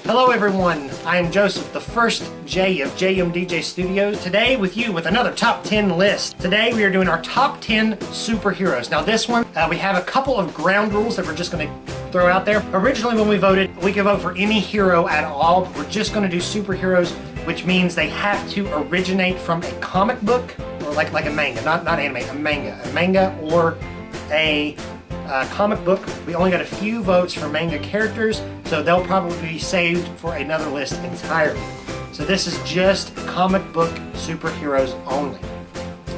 Hello everyone, I am Joseph, the first J of Jmdjstudios. Today with you with another top 10 list. Today we are doing our top 10 superheroes. Now this one, we have a couple of ground rules that we're just going to throw out there. Originally when we voted, we could vote for any hero at all. We're just going to do superheroes, which means they have to originate from a comic book, or like a manga, not anime, a manga or a comic book. We only got a few votes for manga characters, so they'll probably be saved for another list entirely. So this is just comic book superheroes only.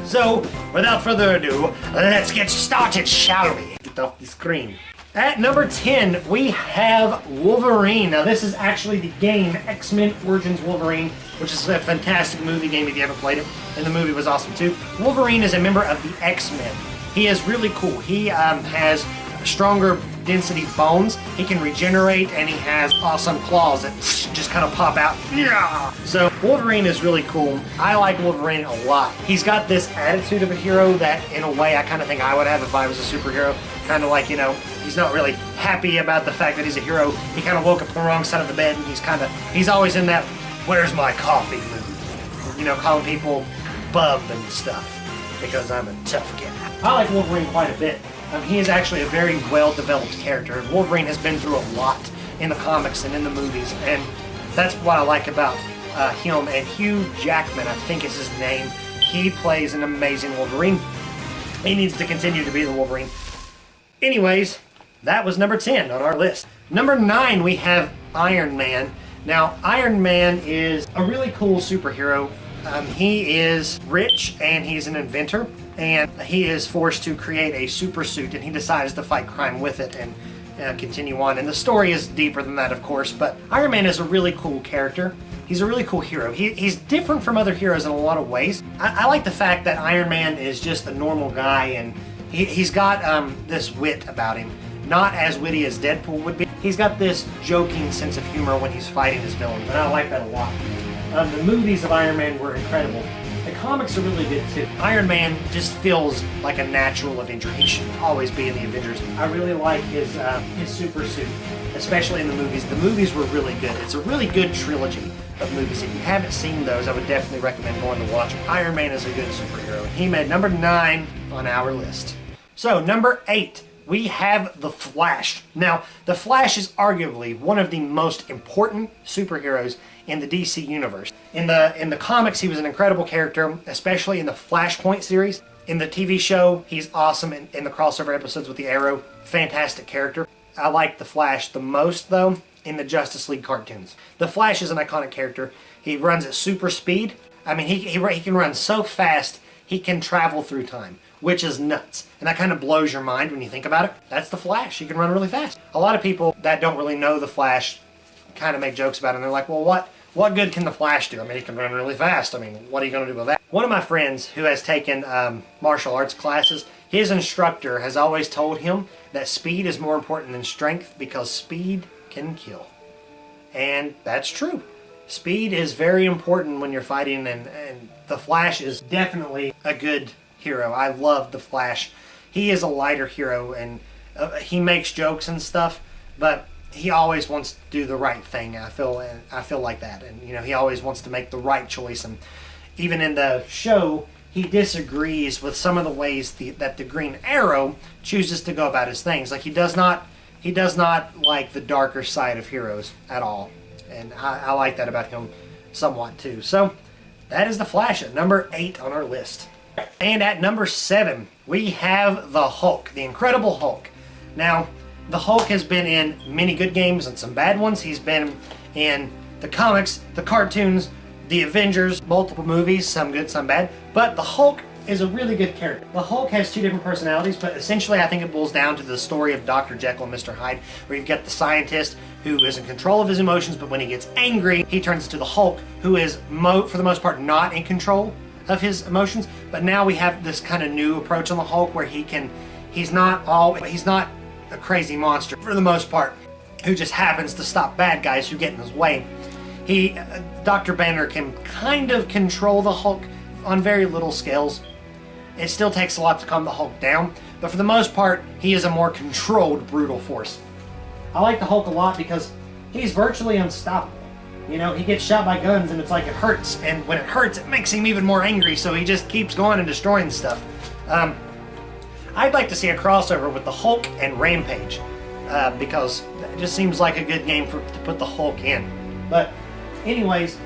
So, without further ado, let's get started, shall we? Get off the screen. At number 10, we have Wolverine. Now this is actually the game X-Men Origins Wolverine, which is a fantastic movie game if you haven't played it, and the movie was awesome too. Wolverine is a member of the X-Men. He is really cool. He has stronger density bones, he can regenerate, and he has awesome claws that just kind of pop out. Yeah! So Wolverine is really cool. I like Wolverine a lot. He's got this attitude of a hero that in a way I kind of think I would have if I was a superhero. Kind of like, you know, he's not really happy about the fact that he's a hero. He kind of woke up on the wrong side of the bed, and he's always in that where's my coffee mood. You know, calling people bub and stuff because I'm a tough guy. I like Wolverine quite a bit. He is actually a very well-developed character. Wolverine has been through a lot in the comics and in the movies, and that's what I like about him. And Hugh Jackman, I think is his name, he plays an amazing Wolverine. He needs to continue to be the Wolverine. Anyways, that was number 10 on our list. Number 9, we have Iron Man. Now, Iron Man is a really cool superhero. He is rich and he's an inventor, and he is forced to create a super suit, and he decides to fight crime with it and continue on. And the story is deeper than that, of course, but Iron Man is a really cool character. He's a really cool hero. He's different from other heroes in a lot of ways. I like the fact that Iron Man is just a normal guy, and he's got this wit about him. Not as witty as Deadpool would be. He's got this joking sense of humor when he's fighting his villains, and I like that a lot. The movies of Iron Man were incredible. The comics are really good too. Iron Man just feels like a natural Avenger. He should always be in the Avengers. I really like his super suit, especially in the movies. The movies were really good. It's a really good trilogy of movies. If you haven't seen those, I would definitely recommend going to watch them. Iron Man is a good superhero. He made number 9 on our list. So, number 8. We have The Flash. Now, The Flash is arguably one of the most important superheroes in the DC universe. In the comics, he was an incredible character, especially in the Flashpoint series. In the TV show, he's awesome in the crossover episodes with the Arrow. Fantastic character. I like The Flash the most, though, in the Justice League cartoons. The Flash is an iconic character. He runs at super speed. I mean, he can run so fast, he can travel through time, which is nuts. And that kind of blows your mind when you think about it. That's the Flash. He can run really fast. A lot of people that don't really know the Flash kind of make jokes about it, and they're like, well, what good can the Flash do? I mean, he can run really fast. I mean, what are you going to do with that? One of my friends who has taken martial arts classes, his instructor has always told him that speed is more important than strength because speed can kill. And that's true. Speed is very important when you're fighting, and the Flash is definitely a good hero. I love the Flash. He is a lighter hero, and he makes jokes and stuff, but he always wants to do the right thing. I feel like that, and you know, he always wants to make the right choice. And even in the show, he disagrees with some of the ways that the Green Arrow chooses to go about his things. Like he does not like the darker side of heroes at all, and I like that about him somewhat too. So that is the Flash at number 8 on our list. And at number 7, we have the Hulk, the Incredible Hulk. Now, the Hulk has been in many good games and some bad ones. He's been in the comics, the cartoons, the Avengers, multiple movies, some good, some bad. But the Hulk is a really good character. The Hulk has 2 different personalities, but essentially I think it boils down to the story of Dr. Jekyll and Mr. Hyde, where you've got the scientist who is in control of his emotions, but when he gets angry, he turns into the Hulk, who is, for the most part, not in control of his emotions. But now we have this kind of new approach on the Hulk where he's not a crazy monster for the most part, who just happens to stop bad guys who get in his way. Dr. Banner can kind of control the Hulk on very little scales. It still takes a lot to calm the Hulk down, but for the most part, he is a more controlled, brutal force. I like the Hulk a lot because he's virtually unstoppable. You know, he gets shot by guns and it's like it hurts, and when it hurts, it makes him even more angry, so he just keeps going and destroying stuff. I'd like to see a crossover with the Hulk and Rampage, because it just seems like a good game to put the Hulk in. But anyways,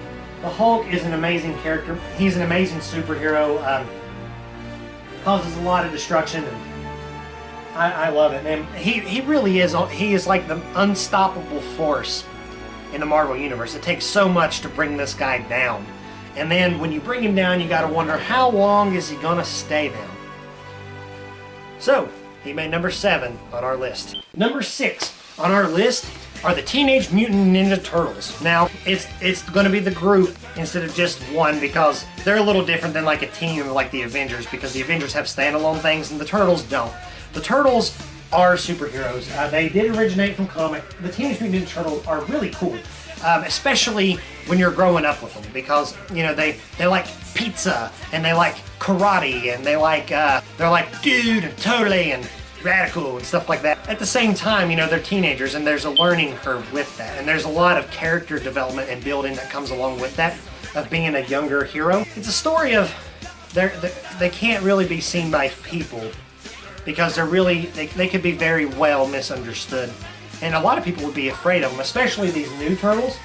the Hulk is an amazing character. He's an amazing superhero. Causes a lot of destruction, and I love it. And he really is. He is like the unstoppable force in the Marvel Universe. It takes so much to bring this guy down. And then when you bring him down, you gotta wonder, how long is he gonna stay down? So, he made number 7 on our list. Number 6 on our list are the Teenage Mutant Ninja Turtles. Now, it's gonna be the group instead of just one, because they're a little different than like a team like the Avengers, because the Avengers have standalone things and the Turtles don't. The Turtles are superheroes. They did originate from comic. The Teenage Mutant Ninja Turtles are really cool, especially when you're growing up with them, because you know they like pizza and they like karate and they like they're like dude and totally and radical and stuff like that. At the same time, you know, they're teenagers and there's a learning curve with that, and there's a lot of character development and building that comes along with that, of being a younger hero. It's a story of they can't really be seen by people, because they could be very well misunderstood, and a lot of people would be afraid of them, especially these new turtles,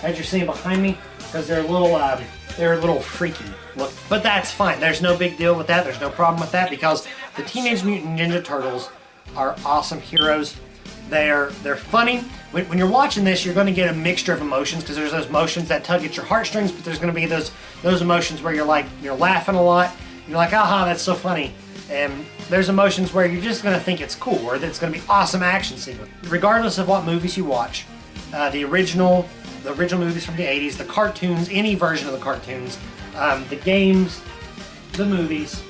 as you're seeing behind me, because they're a little freaky look. But that's fine. There's no big deal with that. There's no problem with that, because the Teenage Mutant Ninja Turtles are awesome heroes. They're funny. When you're watching this, you're going to get a mixture of emotions, because there's those emotions that tug at your heartstrings, but there's going to be those emotions where you're laughing a lot. You're like, aha, that's so funny. And there's emotions where you're just going to think it's cool, or that it's going to be awesome action sequence. Regardless of what movies you watch, the original movies from the 80s, the cartoons, any version of the cartoons, the games, the movies,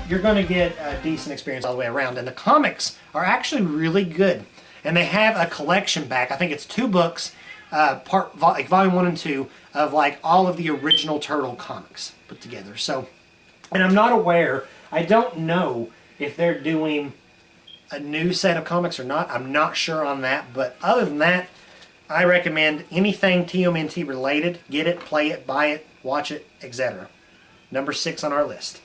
you're going to get a decent experience all the way around. And the comics are actually really good. And they have a collection back. I think it's 2 books, like volume 1 and 2, of like all of the original Turtle comics put together. So, and I'm not aware, I don't know if they're doing a new set of comics or not. I'm not sure on that. But other than that, I recommend anything TMNT related. Get it, play it, buy it, watch it, etc. Number 6 on our list.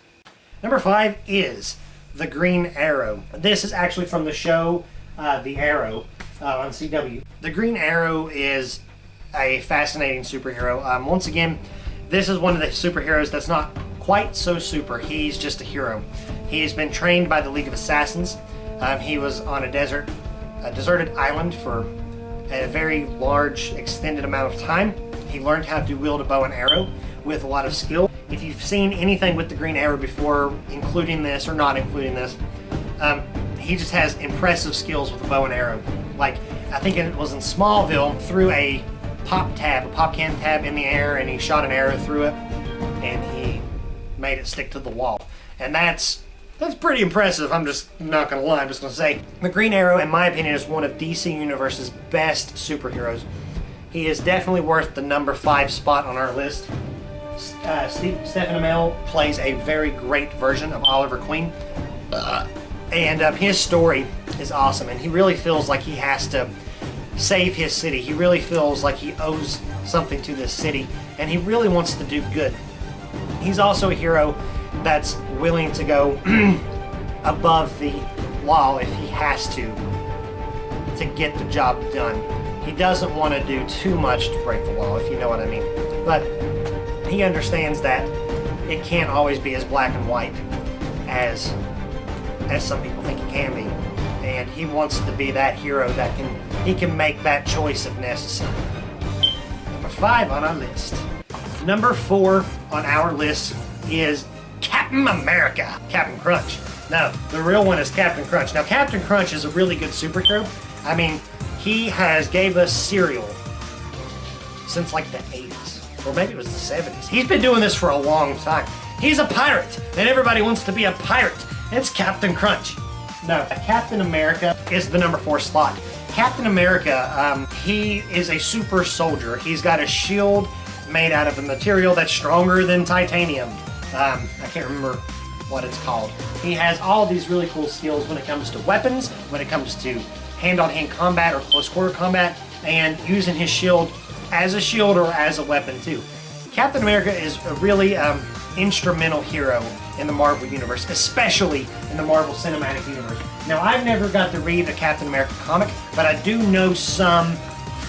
Number 5 is the Green Arrow. This is actually from the show The Arrow on CW. The Green Arrow is a fascinating superhero. Once again, this is one of the superheroes that's not quite so super. He's just a hero. He's been trained by the League of Assassins. He was on a deserted island for a very large, extended amount of time. He learned how to wield a bow and arrow with a lot of skill. If you've seen anything with the Green Arrow before, including this or not including this, he just has impressive skills with a bow and arrow. Like, I think it was in Smallville, threw a pop can tab in the air, and he shot an arrow through it, and he made it stick to the wall. And that's pretty impressive. I'm just not gonna lie. I'm just gonna say the Green Arrow, in my opinion, is one of DC Universe's best superheroes. He is definitely worth the number 5 spot on our list. Stephen Amell plays a very great version of Oliver Queen, and his story is awesome. And he really feels like he has to save his city. He really feels like he owes something to this city, and he really wants to do good. He's also a hero that's willing to go above the law if he has to get the job done. He doesn't want to do too much to break the law, if you know what I mean. But he understands that it can't always be as black and white as some people think it can be. And he wants to be that hero that he can make that choice if necessary. Number 5 on our list. Number 4 on our list is Captain America, Captain Crunch. No, the real one is Captain Crunch. Now, Captain Crunch is a really good superhero. I mean, he has gave us cereal since like the 80s, or maybe it was the 70s. He's been doing this for a long time. He's a pirate, and everybody wants to be a pirate. It's Captain Crunch. No, Captain America is the number 4 slot. Captain America, he is a super soldier. He's got a shield made out of a material that's stronger than titanium. I can't remember what it's called. He has all these really cool skills when it comes to weapons, when it comes to hand-on-hand combat or close-quarter combat, and using his shield as a shield or as a weapon too. Captain America is a really instrumental hero in the Marvel Universe, especially in the Marvel Cinematic Universe. Now, I've never got to read the Captain America comic, but I do know some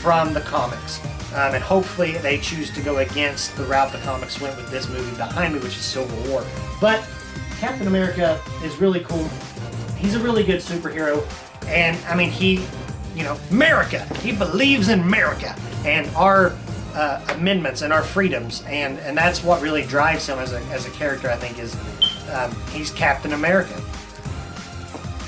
from the comics. And hopefully they choose to go against the route the comics went with this movie behind me, which is Civil War. But Captain America is really cool. He's a really good superhero. And, I mean, America. He believes in America and our amendments and our freedoms. And that's what really drives him as a character, I think, is he's Captain America.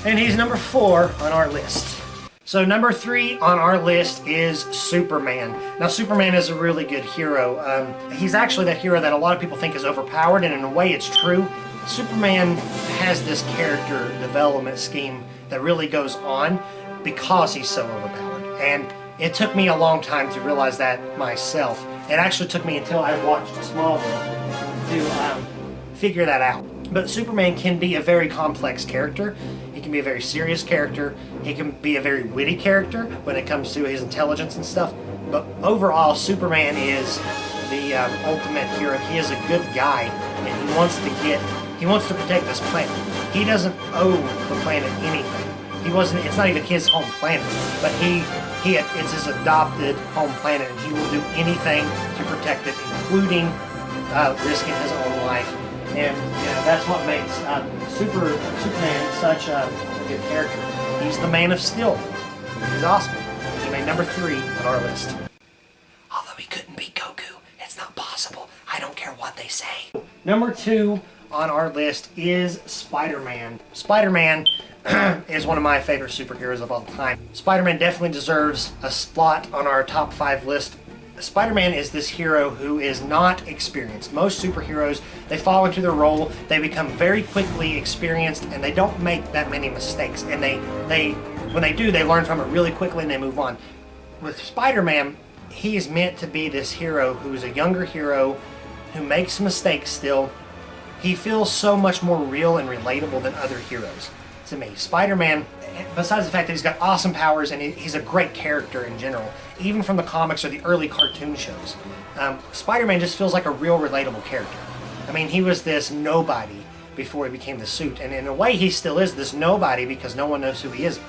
And he's number 4 on our list. So number 3 on our list is Superman. Now, Superman is a really good hero. He's actually that hero that a lot of people think is overpowered, and in a way it's true. Superman has this character development scheme that really goes on because he's so overpowered. And it took me a long time to realize that myself. It actually took me until I watched Smallville to figure that out. But Superman can be a very complex character. He can be a very serious character. He can be a very witty character when it comes to his intelligence and stuff. But overall, Superman is the ultimate hero. He is a good guy, and he wants to protect this planet. He doesn't owe the planet anything. It's not even his home planet, but it's his adopted home planet, and he will do anything to protect it, including risking his own life. And that's what makes Superman such a good character. He's the Man of Steel. He's awesome. He made number 3 on our list. Although he couldn't beat Goku, it's not possible. I don't care what they say. Number 2 on our list is Spider-Man. Spider-Man is one of my favorite superheroes of all time. Spider-Man definitely deserves a spot on our top 5 list. Spider-Man is this hero who is not experienced. Most superheroes, they fall into their role, they become very quickly experienced, and they don't make that many mistakes. And when they do, they learn from it really quickly and they move on. With Spider-Man, he is meant to be this hero who's a younger hero who makes mistakes still. He feels so much more real and relatable than other heroes to me. Spider-Man, besides the fact that he's got awesome powers and he's a great character in general, even from the comics or the early cartoon shows, Spider-Man just feels like a real relatable character. I mean, he was this nobody before he became the suit, and in a way he still is this nobody because no one knows who he is.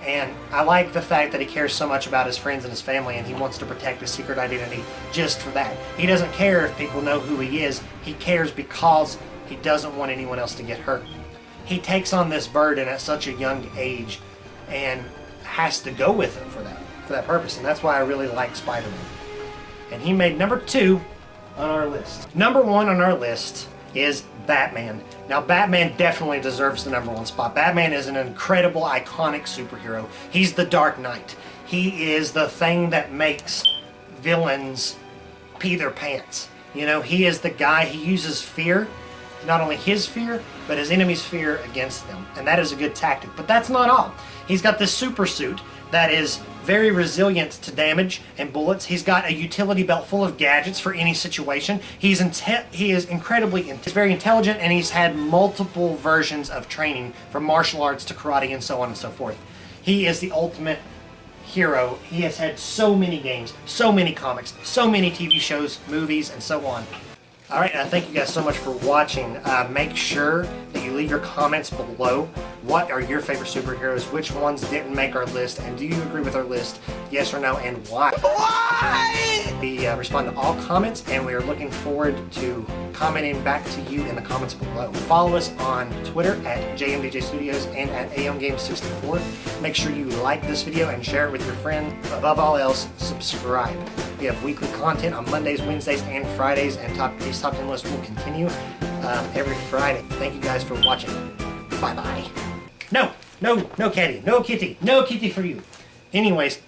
And I like the fact that he cares so much about his friends and his family, and he wants to protect his secret identity just for that. He doesn't care if people know who he is. He cares because he doesn't want anyone else to get hurt. He takes on this burden at such a young age and has to go with it for that purpose. And that's why I really like Spider-Man. And he made number 2 on our list. Number 1 on our list is Batman. Now, Batman definitely deserves the number 1 spot. Batman is an incredible, iconic superhero. He's the Dark Knight. He is the thing that makes villains pee their pants. He is the guy, he uses fear, not only his fear, but his enemy's fear against them. And that is a good tactic. But that's not all. He's got this super suit that is very resilient to damage and bullets. He's got a utility belt full of gadgets for any situation. He is very intelligent, and he's had multiple versions of training from martial arts to karate and so on and so forth. He is the ultimate hero. He has had so many games, so many comics, so many TV shows, movies, and so on. Alright, thank you guys so much for watching. Make sure that you leave your comments below. What are your favorite superheroes? Which ones didn't make our list? And do you agree with our list? Yes or no, and why? Why? We respond to all comments, and we are looking forward to commenting back to you in the comments below. Follow us on Twitter at Jmdjstudios and at Jmdjstudios. Make sure you like this video and share it with your friends. Above all else, subscribe. We have weekly content on Mondays, Wednesdays, and Fridays, and these top 10 lists will continue every Friday. Thank you guys for watching. Bye-bye. No, kitty. No kitty for you. Anyways.